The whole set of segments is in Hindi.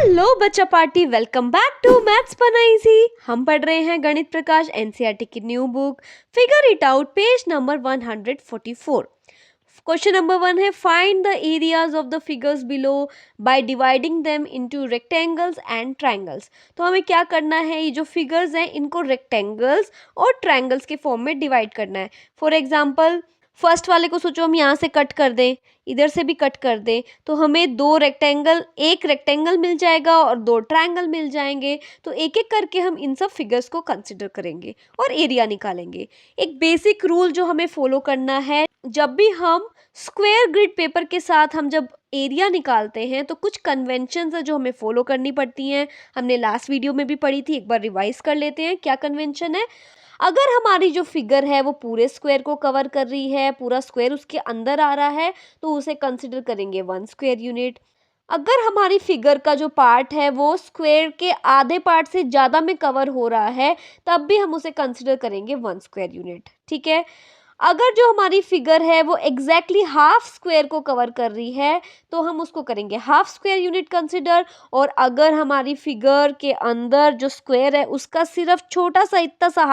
हेलो बच्चा party, welcome back to maths पढ़ना इजी। हम पढ़ रहे हैं गणित प्रकाश एनसीईआरटी की new book figure it out, page number 144। Question number 1 है, find the areas of the figures below by dividing them into rectangles and triangles. तो हमें क्या करना है, ये जो फिगर्स हैं इनको रेक्टेंगल्स और ट्रायंगल्स के फॉर्म में डिवाइड करना है। फॉर एग्जाम्पल, फर्स्ट वाले को सोचो हम यहाँ से कट कर दें, इधर से भी कट कर दें, तो हमें एक रेक्टेंगल मिल जाएगा और दो ट्रायंगल मिल जाएंगे। तो एक एक करके हम इन सब फिगर्स को कंसिडर करेंगे और एरिया निकालेंगे। एक बेसिक रूल जो हमें फॉलो करना है, जब भी हम स्क्वायर ग्रिड पेपर के साथ हम जब एरिया निकालते हैं तो कुछ कन्वेंशंस है जो हमें फॉलो करनी पड़ती हैं। हमने लास्ट वीडियो में भी पढ़ी थी, एक बार रिवाइज कर लेते हैं। क्या कन्वेंशन है? अगर हमारी जो फिगर है वो पूरे स्क्वायर को कवर कर रही है, पूरा स्क्वायर उसके अंदर आ रहा है, तो उसे कंसिडर करेंगे 1 स्क्वायर यूनिट। अगर हमारी फिगर का जो पार्ट है वो स्क्वायर के आधे पार्ट से ज़्यादा में कवर हो रहा है, तब भी हम उसे कंसिडर करेंगे 1 स्क्वायर यूनिट। ठीक है। अगर जो हमारी फिगर है वो एग्जैक्टली हाफ स्क्वायर को कवर कर रही है, तो हम उसको करेंगे हाफ स्क्वायर यूनिट कंसिडर। और अगर हमारी फिगर के अंदर जो स्क्वायर है उसका सिर्फ छोटा सा, इतना सा,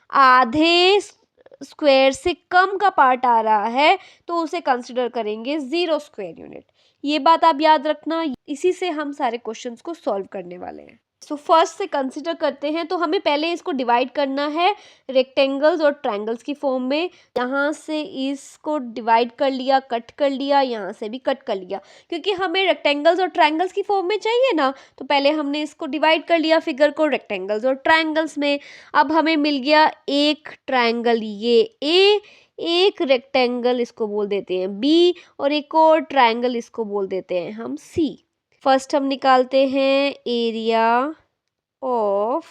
आधे स्क्वायर से कम का पार्ट आ रहा है, तो उसे कंसिडर करेंगे 0 स्क्वायर यूनिट। ये बात आप याद रखना, इसी से हम सारे क्वेश्चंस को सॉल्व करने वाले हैं। सो फर्स्ट से कंसिडर करते हैं, तो हमें पहले इसको डिवाइड करना है रेक्टेंगल्स और ट्रायंगल्स की फॉर्म में। यहाँ से इसको डिवाइड कर लिया, कट कर लिया, यहाँ से भी कट कर लिया, क्योंकि हमें रेक्टेंगल्स और ट्रायंगल्स की फॉर्म में चाहिए ना। तो पहले हमने इसको डिवाइड कर लिया फिगर को रेक्टेंगल्स और ट्रायंगल्स में। अब हमें मिल गया एक ट्रायंगल ये ए, एक रेक्टेंगल इसको बोल देते हैं बी, और एक और ट्रायंगल इसको बोल देते हैं हम सी। फर्स्ट हम निकालते हैं area of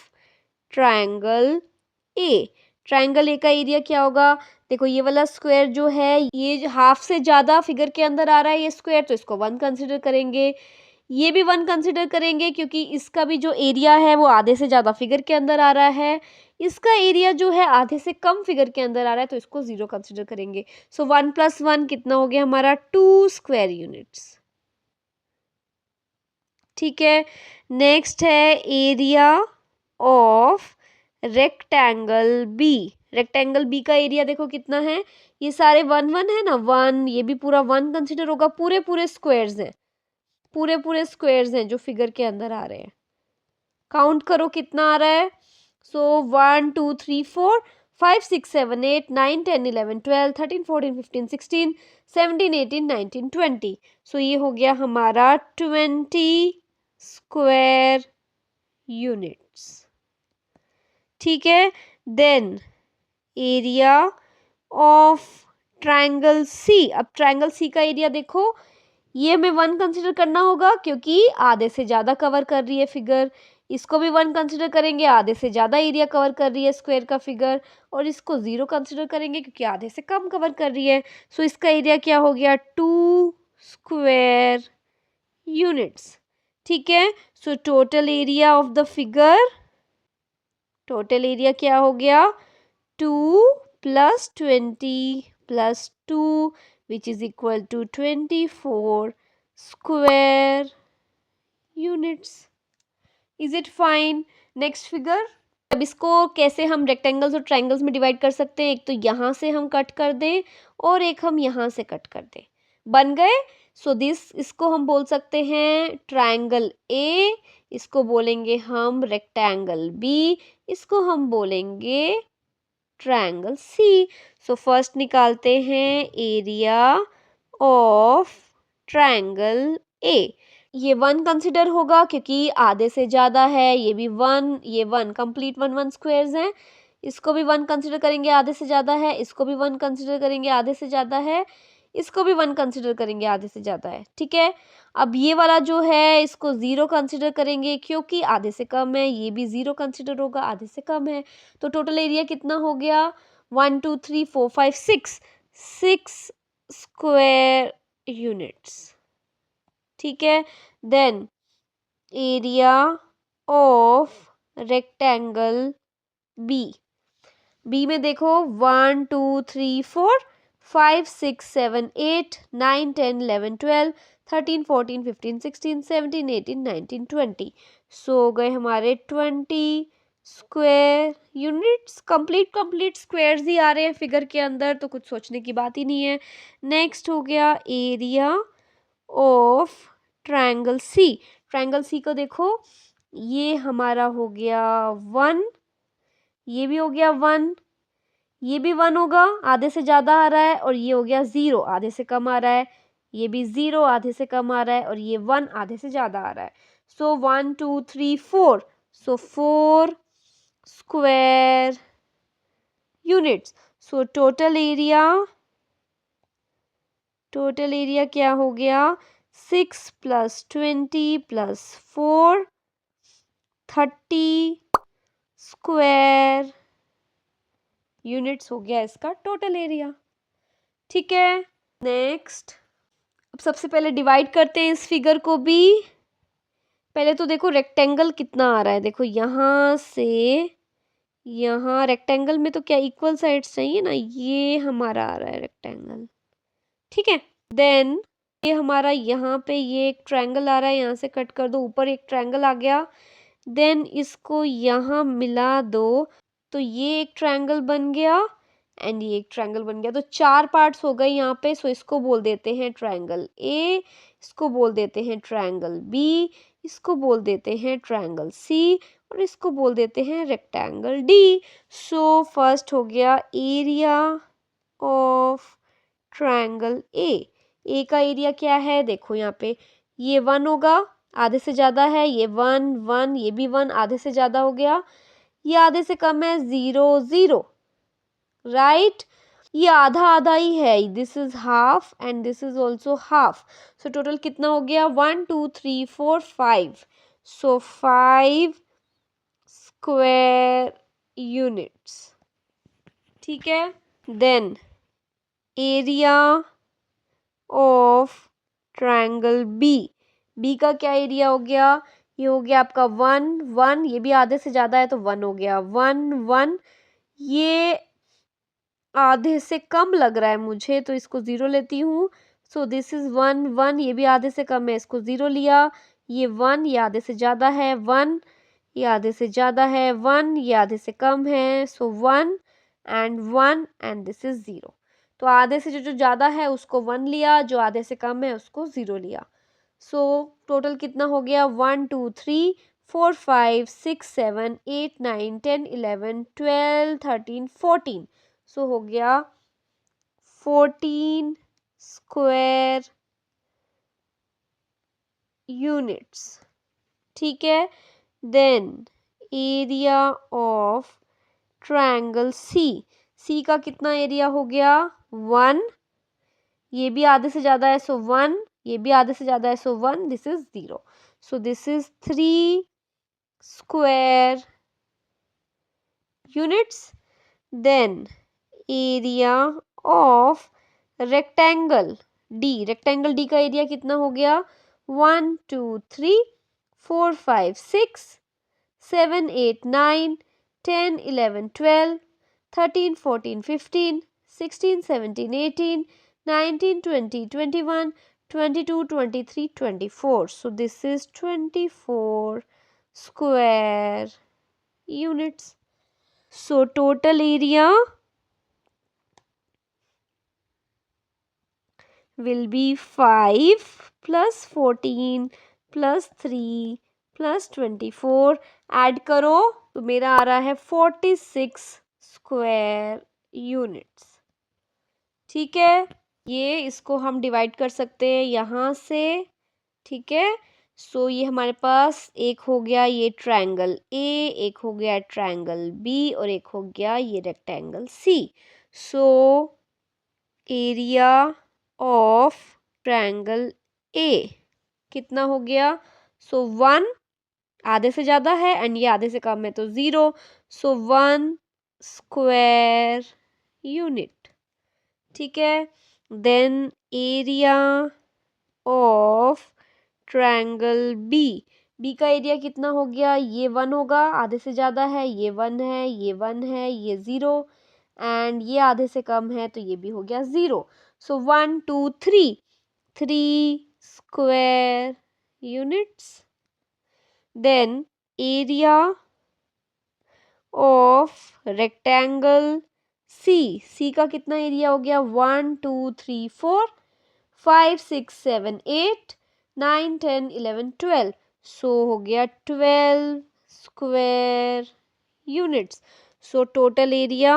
triangle A. Triangle A का एरिया क्या होगा? देखो, ये वाला स्क्वायर जो है, ये हाफ से ज़्यादा फिगर के अंदर आ रहा है ये स्क्वायर, तो इसको 1 कंसिडर करेंगे। ये भी 1 कंसिडर करेंगे क्योंकि इसका भी जो एरिया है वो आधे से ज़्यादा फिगर के अंदर आ रहा है। इसका एरिया जो है आधे से कम फिगर के अंदर आ रहा है, तो इसको 0 कंसिडर करेंगे। सो 1 + 1 कितना हो गया हमारा? 2 स्क्वायर यूनिट्स। ठीक है। नेक्स्ट है area of rectangle B. Rectangle B का एरिया देखो कितना है, ये सारे 1 1 है ना, 1, ये भी पूरा 1 कंसिडर होगा। पूरे पूरे स्क्वायर्स हैं, पूरे पूरे स्क्वायर्स हैं जो फिगर के अंदर आ रहे हैं। काउंट करो कितना आ रहा है। सो 1 2 3 4 5 6 7 8 9 10 11 12 13 14 15 16 17 18 19 20। सो ये हो गया हमारा 20 स्क्वायर यूनिट्स। ठीक है। Then area of triangle C. अब ट्रायंगल सी का एरिया देखो, ये हमें 1 कंसिडर करना होगा क्योंकि आधे से ज़्यादा कवर कर रही है फिगर। इसको भी 1 कंसिडर करेंगे, आधे से ज़्यादा एरिया कवर कर रही है स्क्वायर का फिगर। और इसको 0 कंसिडर करेंगे क्योंकि आधे से कम कवर कर रही है। सो इसका एरिया क्या हो गया? 2 स्क्वायर यूनिट्स। ठीक है। So total area of the figure, total area क्या हो गया? 2 + 20 + 2 which is equal to 24 square units. Is it fine? Next figure. अब इसको कैसे हम रेक्टेंगल्स और ट्रायंगल्स में डिवाइड कर सकते हैं? एक तो यहाँ से हम कट कर दें और एक हम यहाँ से कट कर दें, बन गए। सो इसको हम बोल सकते हैं ट्रायंगल ए, इसको बोलेंगे हम रेक्टेंगल बी, इसको हम बोलेंगे ट्रायंगल सी। सो फर्स्ट निकालते हैं एरिया ऑफ ट्रायंगल ए। ये 1 कंसिडर होगा क्योंकि आधे से ज़्यादा है, ये भी 1, ये 1, कंप्लीट 1 1 स्क्वायर्स हैं। इसको भी 1 कंसिडर करेंगे, आधे से ज़्यादा है। इसको भी 1 कंसिडर करेंगे, आधे से ज़्यादा है। इसको भी 1 कंसिडर करेंगे, आधे से ज़्यादा है। ठीक है। अब ये वाला जो है इसको 0 कंसिडर करेंगे क्योंकि आधे से कम है। ये भी 0 कंसिडर होगा, आधे से कम है। तो टोटल एरिया कितना हो गया? 1 2 3 4 5 6 स्क्वायर यूनिट्स। ठीक है। Then area of rectangle B. B में देखो 1 2 3 4 5 6 7 8 9 10 11 12 13, 14, 15, 16, 17, 18, 19, 20। सो हो गए हमारे 20 स्क्वायर यूनिट्स। कंप्लीट स्क्वायर्स ही आ रहे हैं फिगर के अंदर, तो कुछ सोचने की बात ही नहीं है। नेक्स्ट हो गया area of triangle C. Triangle C को देखो, ये हमारा हो गया 1, ये भी हो गया 1, ये भी 1 होगा, आधे से ज़्यादा आ रहा है, और ये हो गया 0, आधे से कम आ रहा है। ये भी 0, आधे से कम आ रहा है, और ये 1, आधे से ज़्यादा आ रहा है। सो 1 2 3 4, सो 4 square units. So total area क्या हो गया? 6 + 20 + 4, 30 स्क्वायर यूनिट्स हो गया इसका टोटल एरिया। ठीक है, नेक्स्ट अब सबसे पहले डिवाइड करते हैं इस फिगर को भी। पहले तो देखो रेक्टेंगल कितना आ रहा है, देखो यहाँ से यहाँ रेक्टेंगल में तो क्या इक्वल साइड्स चाहिए ना, ये हमारा आ रहा है रेक्टेंगल। ठीक है, देन ये हमारा यहाँ पे ये एक ट्रायंगल आ रहा है, यहाँ से कट कर दो, ऊपर एक ट्रायंगल आ गया। देन इसको यहाँ मिला दो, तो ये एक ट्रायंगल बन गया एंड ये एक ट्रायंगल बन गया। तो 4 पार्ट्स हो गए यहाँ पे। सो इसको बोल देते हैं ट्रायंगल ए, इसको बोल देते हैं ट्रायंगल बी, इसको बोल देते हैं ट्रायंगल सी, और इसको बोल देते हैं रेक्टेंगल डी। सो फर्स्ट हो गया एरिया ऑफ ट्रायंगल ए का एरिया क्या है, देखो यहाँ पे ये 1 होगा, आधे से ज़्यादा है, ये 1 1, ये भी 1, आधे से ज़्यादा हो गया, ये आधे से कम है, 0 0, राइट। ये आधा आधा ही है, this is half and this is also half. So total कितना हो गया? 1 2 3 4 5। So 5 square units. ठीक है, then area of triangle B का क्या एरिया हो गया? ये हो गया आपका 1 1, ये भी आधे से ज़्यादा है तो 1 हो गया, 1 1, ये आधे से कम लग रहा है मुझे तो इसको 0 लेती हूँ। सो दिस इज़ 1 1, ये भी आधे से कम है, इसको 0 लिया। ये 1, ये आधे से ज़्यादा है, 1, ये आधे से ज़्यादा है, 1, ये आधे से कम है, सो 1 एंड दिस इज़ 0। तो आधे से जो ज़्यादा है उसको 1 लिया, जो आधे से कम है उसको 0 लिया। सो टोटल कितना हो गया? 1 2 3 4 5 6 7 8 9 10 11 12 13 14। सो हो गया 14 स्क्वायर यूनिट्स। ठीक है, then area of triangle C का कितना एरिया हो गया? 1, ये भी आधे से ज़्यादा है सो 1, ये भी आधे से ज़्यादा है so 1, this is 0। So this is 3 square units. Then area of rectangle D का एरिया कितना हो गया? 1 2 3 4 5 6 7 8 9 10 11 12 13 14 15 16 17 18 19 20 21 22 23 24। So this is 24 square units. So total area will be 5 plus 14 plus 3 plus 24। Add करो तो मेरा आ रहा है 46 स्क्वायर यूनिट्स। ठीक है, ये इसको हम डिवाइड कर सकते हैं यहाँ से। ठीक है, सो ये हमारे पास एक हो गया ये ट्रायंगल ए, एक हो गया ट्रायंगल बी, और एक हो गया ये rectangle C. So area of triangle A कितना हो गया? सो 1, आधे से ज़्यादा है एंड ये आधे से कम है तो 0। So 1 square unit. ठीक है, then area of triangle B का एरिया कितना हो गया? ये 1 होगा, आधे से ज़्यादा है, ये 1 है, ये 1 है, ये 0 एंड ये आधे से कम है तो ये भी हो गया 0। So 1 2 3 3 square units. Then area of rectangle C का कितना एरिया हो गया? 1 2 3 4 5 6 7 8 9 10 11 12. सो हो गया 12 square units. So total area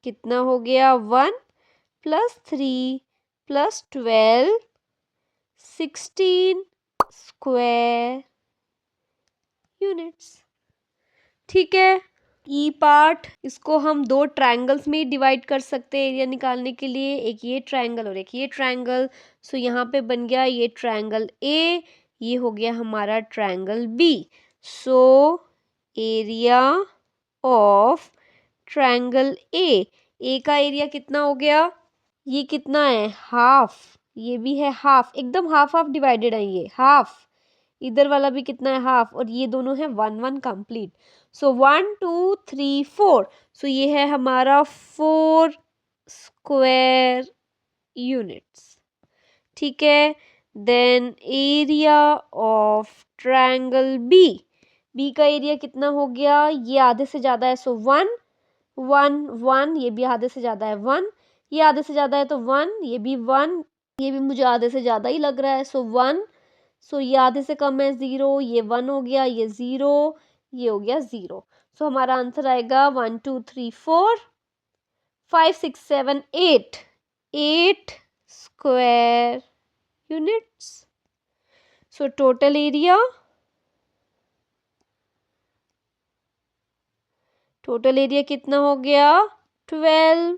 कितना हो गया? 1 प्लस 3 प्लस 12 16 स्क्वायर यूनिट्स. ठीक है. ई पार्ट इसको हम दो ट्रायंगल्स में डिवाइड कर सकते हैं एरिया निकालने के लिए. एक ये ट्रायंगल और एक ये ट्रायंगल. सो यहाँ पे बन गया ये ट्रायंगल ए, ये हो गया हमारा triangle B. So area of triangle A का एरिया कितना हो गया? ये कितना है? हाफ. ये भी है हाफ. एकदम हाफ हाफ डिवाइडेड है ये. हाफ. इधर वाला भी कितना है? हाफ. और ये दोनों है 1 1 कंप्लीट. सो 1 2 3 4. सो ये है हमारा 4 स्क्वायर यूनिट्स. ठीक है. Then area of triangle B का एरिया कितना हो गया? ये आधे से ज़्यादा है. सो 1 1 1. ये भी आधे से ज़्यादा है. 1. ये आधे से ज़्यादा है तो 1. ये भी 1. ये भी मुझे आधे से ज़्यादा ही लग रहा है. सो 1. सो ये आधे से कम है 0. ये 1 हो गया. ये 0. ये हो गया 0. सो हमारा आंसर आएगा 1 2 3 4 5 6 7 8 8 square units. So total area कितना हो गया? 12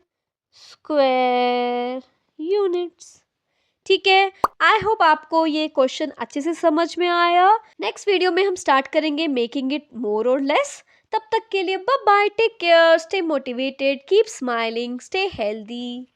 स्क्वायर यूनिट्स. ठीक है. आई होप आपको ये क्वेश्चन अच्छे से समझ में आया. नेक्स्ट वीडियो में हम स्टार्ट करेंगे मेकिंग इट मोर और लेस. तब तक के लिए bye bye, take care, stay motivated, keep smiling, stay healthy.